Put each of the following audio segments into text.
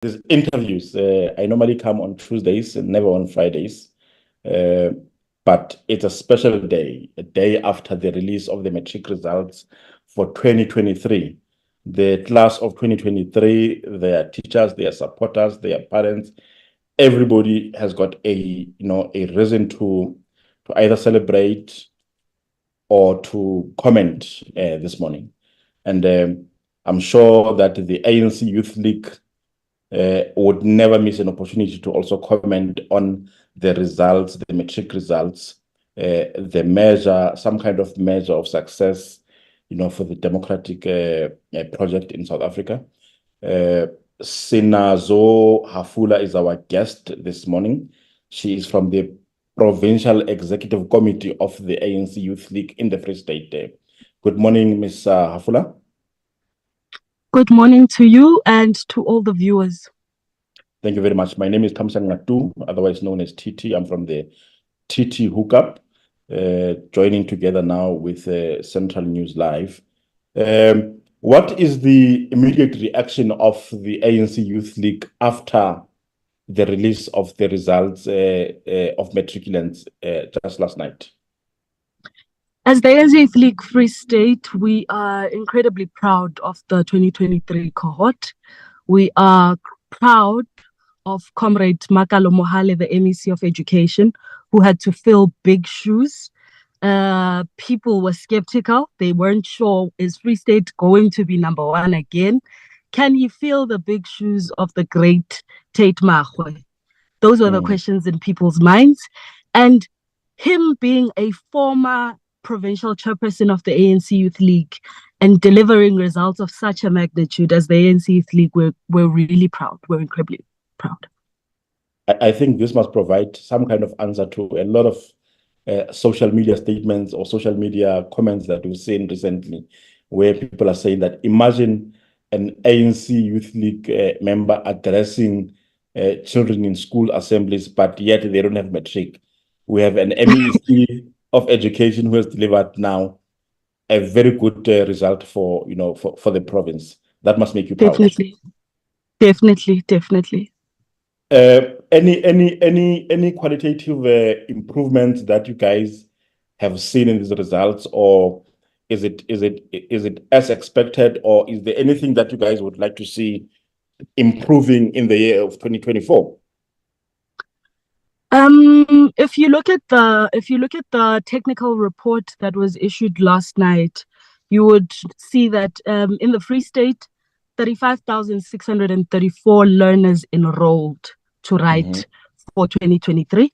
these interviews. I normally come on Tuesdays and never on Fridays. But it's a special day, a day after the release of the matric results for 2023. The class of 2023, their teachers, their supporters, their parents, everybody has got a reason to either celebrate or to comment this morning. And I'm sure that the ANC Youth League would never miss an opportunity to also comment on the results, the matric results, the measure, some kind of measure of success, for the democratic project in South Africa. Sinazo Hafula is our guest this morning. She is from the Provincial Executive Committee of the ANC Youth League in the Free State. Good morning, Ms. Hafula. Good morning to you and to all the viewers. Thank you very much. My name is Thamsanqa Ngatu, otherwise known as TT. I'm from the TT Hookup, joining together now with Central News Live. What is the immediate reaction of the ANC Youth League after the release of the results of matriculants just last night? As the ANC Youth League Free State, we are incredibly proud of the 2023 cohort. We are proud of Comrade Makalo Mohale, the MEC of Education, who had to fill big shoes. People were skeptical. They weren't sure, is Free State going to be number one again? Can he fill the big shoes of the great Tate Mahwe? Those were the questions in people's minds. And him being a former provincial chairperson of the ANC Youth League and delivering results of such a magnitude as the ANC Youth League, we're really proud. We're incredibly proud. I think this must provide some kind of answer to a lot of social media statements or social media comments that we've seen recently, where people are saying that imagine an ANC Youth League member addressing children in school assemblies, but yet they don't have matric. We have an MEC of Education who has delivered now a very good result for the province. That must make you proud. Definitely. Any qualitative improvements that you guys have seen in these results, or is it as expected, or is there anything that you guys would like to see improving in the year of 2024? If you look at the technical report that was issued last night, you would see that in the Free State, 35,634 learners enrolled to write for 2023,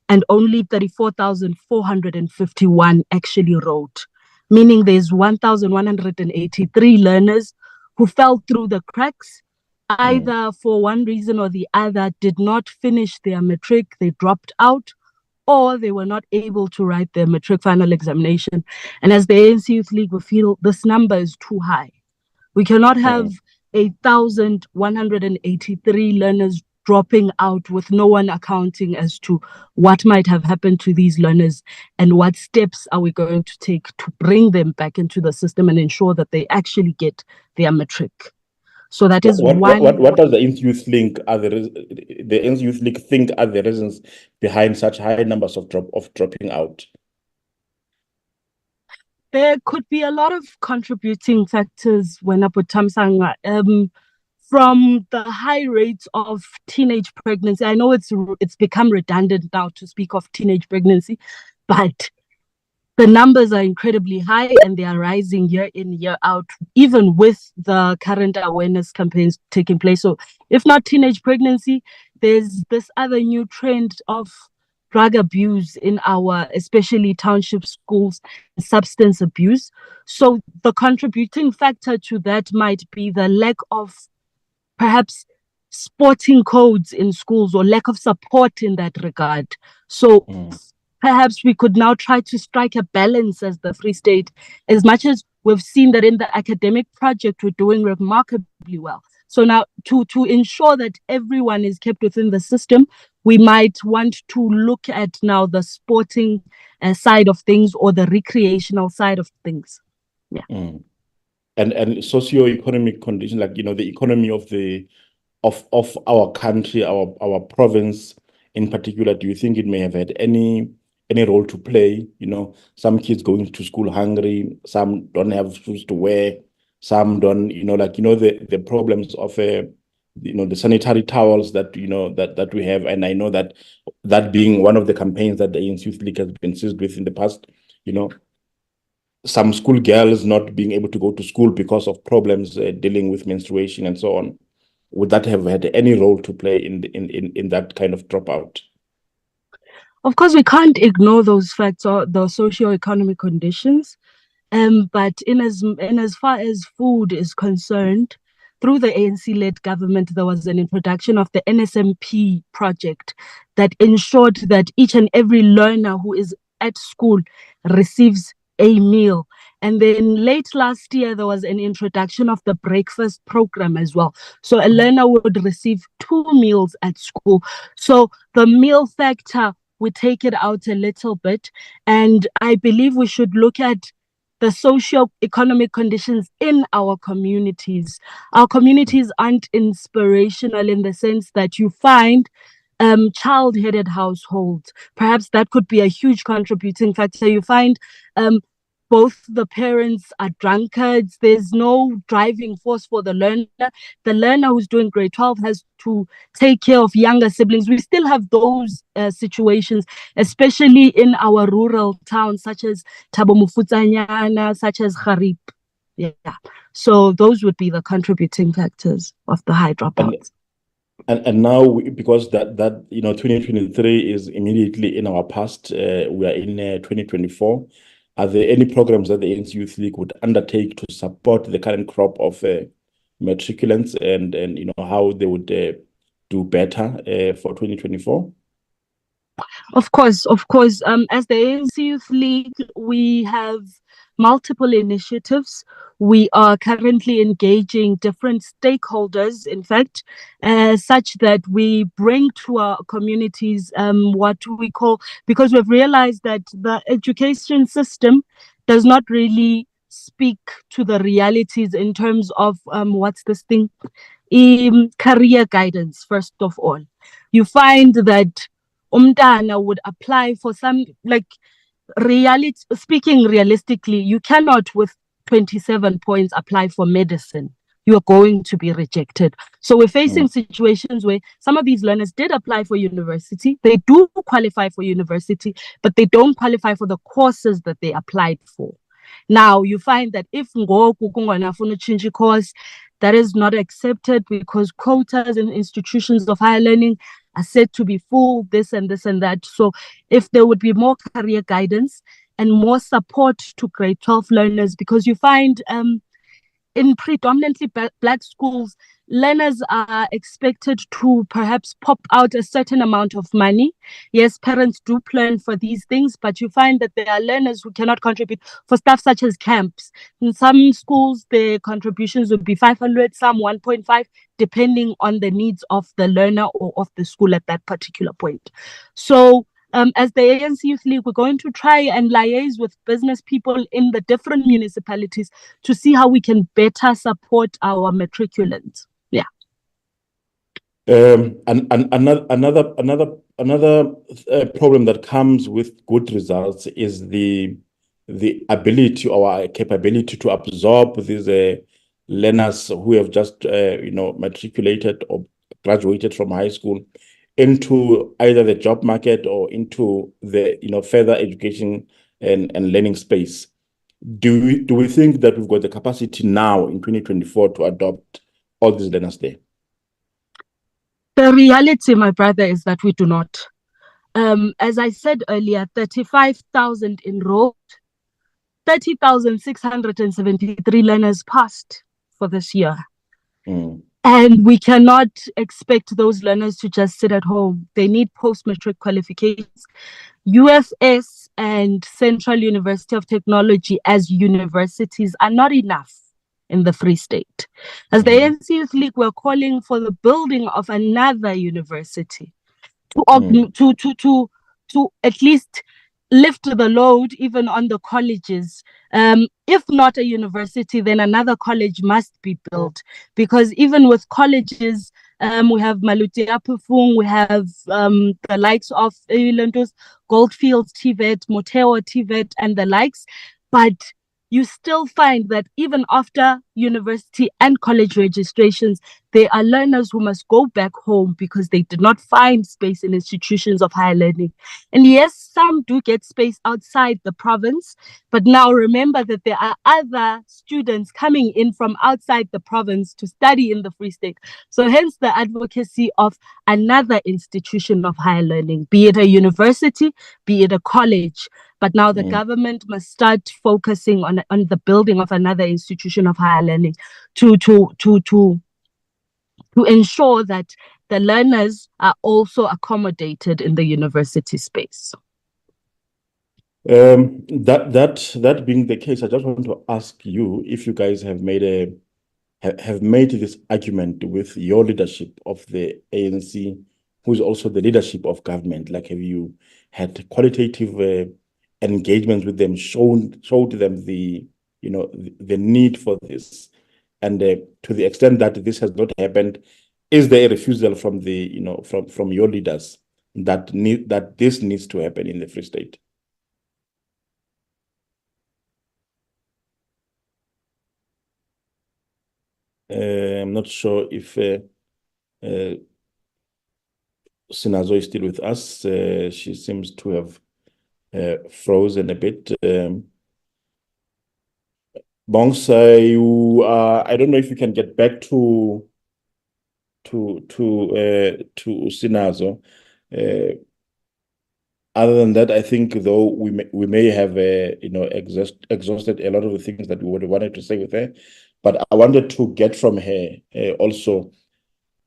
and only 34,451 actually wrote, meaning there's 1,183 learners who fell through the cracks, either for one reason or the other, did not finish their matric, they dropped out, or they were not able to write their matric final examination. And as the ANC Youth League, we feel this number is too high. We cannot have 1,183 learners dropping out with no one accounting as to what might have happened to these learners and what steps are we going to take to bring them back into the system and ensure that they actually get their matric. So that is what does the ANC Youth League think are the reasons behind such high numbers of dropping out? There could be a lot of contributing factors when I put Thamsanqa. From the high rates of teenage pregnancy, I know it's become redundant now to speak of teenage pregnancy, but the numbers are incredibly high and they are rising year in, year out, even with the current awareness campaigns taking place. So if not teenage pregnancy, there's this other new trend of drug abuse in our, especially township schools, substance abuse. So the contributing factor to that might be the lack of perhaps sporting codes in schools or lack of support in that regard. So perhaps we could now try to strike a balance as the Free State, as much as we've seen that in the academic project, we're doing remarkably well. So now to ensure that everyone is kept within the system, we might want to look at now the sporting side of things or the recreational side of things. Yeah. And socio-economic conditions, like the economy of the of our country, our province in particular, do you think it may have had any role to play? Some kids going to school hungry, some don't have shoes to wear, some don't, the problems of the sanitary towels that that we have. And I know that being one of the campaigns that the ANC Youth League has been seized with in the past, some school girls not being able to go to school because of problems dealing with menstruation and so on. Would that have had any role to play in that kind of dropout? Of course, we can't ignore those facts or the socio-economic conditions. But in as far as food is concerned, through the ANC-led government, there was an introduction of the NSMP project that ensured that each and every learner who is at school receives a meal. And then late last year, there was an introduction of the breakfast program as well. So a learner would receive 2 meals at school. So the meal factor, we take it out a little bit. And I believe we should look at the socio-economic conditions in our communities. Our communities aren't inspirational in the sense that you find child-headed households. Perhaps that could be a huge contributing factor. You find both the parents are drunkards. There's no driving force for the learner. The learner who's doing grade 12 has to take care of younger siblings. We still have those situations, especially in our rural towns, such as Thabo Mofokeng, such as Garib. Yeah. So those would be the contributing factors of the high dropouts. And now, because that 2023 is immediately in our past, we are in 2024. Are there any programs that the ANC Youth League would undertake to support the current crop of matriculants and how they would do better for 2024? Of course. As the ANC Youth League, we have multiple initiatives. We are currently engaging different stakeholders, in fact, such that we bring to our communities what we call, because we've realized that the education system does not really speak to the realities in terms of career guidance, first of all. You find that umntana would apply for some, speaking realistically, you cannot with 27 points apply for medicine. You are going to be rejected. So we're facing situations where some of these learners did apply for university. They do qualify for university, but they don't qualify for the courses that they applied for. Now, you find that if ngoku change a course, that is not accepted because quotas in institutions of higher learning are said to be full, this and this and that. So if there would be more career guidance and more support to grade 12 learners, because you find in predominantly Black schools, learners are expected to perhaps pop out a certain amount of money. Yes, parents do plan for these things, but you find that there are learners who cannot contribute for stuff such as camps. In some schools, their contributions would be 500, some 1.5, depending on the needs of the learner or of the school at that particular point. So as the ANC Youth League, we're going to try and liaise with business people in the different municipalities to see how we can better support our matriculants. Yeah. And another problem that comes with good results is the ability or our capability to absorb these learners who have just matriculated or graduated from high school into either the job market or into the further education and learning space. Do we think that we've got the capacity now in 2024 to adopt all these learners there? The reality, my brother, is that we do not. As I said earlier, 35,000 enrolled, 30,673 learners passed for this year. And we cannot expect those learners to just sit at home. They need post-matric qualifications. UFS and Central University of Technology as universities are not enough in the Free State. As the ANC Youth League, we're calling for the building of another university to at least lift the load even on the colleges. If not a university, then another college must be built, because even with colleges, We have Maluti Apufung, we have the likes of Ilantos, Goldfields TVET, Moteo TVET, and the likes. But you still find that even after university and college registrations, there are learners who must go back home because they did not find space in institutions of higher learning. And yes, some do get space outside the province, but now remember that there are other students coming in from outside the province to study in the Free State. So hence the advocacy of another institution of higher learning, be it a university, be it a college. But now the government must start focusing on the building of another institution of higher learning to ensure that the learners are also accommodated in the university space. That being the case, I just want to ask you if you guys have made this argument with your leadership of the ANC, who is also the leadership of government. Like, have you had qualitative engagements with them, showed them the need for this, and to the extent that this has not happened, is there a refusal from the from your leaders that this needs to happen in the Free State? I'm not sure if Sinazo is still with us. She seems to have frozen a bit. Bongsa, I don't know if you can get back to Sinazo. Other than that, I think though we may have exhausted a lot of the things that we would have wanted to say with her, but I wanted to get from her also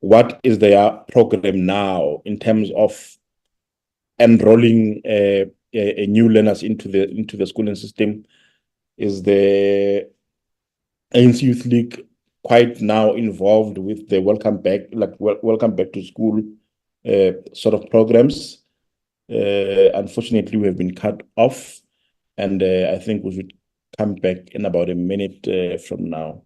what is their program now in terms of enrolling new learners into the schooling system. Is the ANC Youth League quite now involved with the welcome back to school sort of programs? Unfortunately, we have been cut off, and I think we should come back in about a minute from now.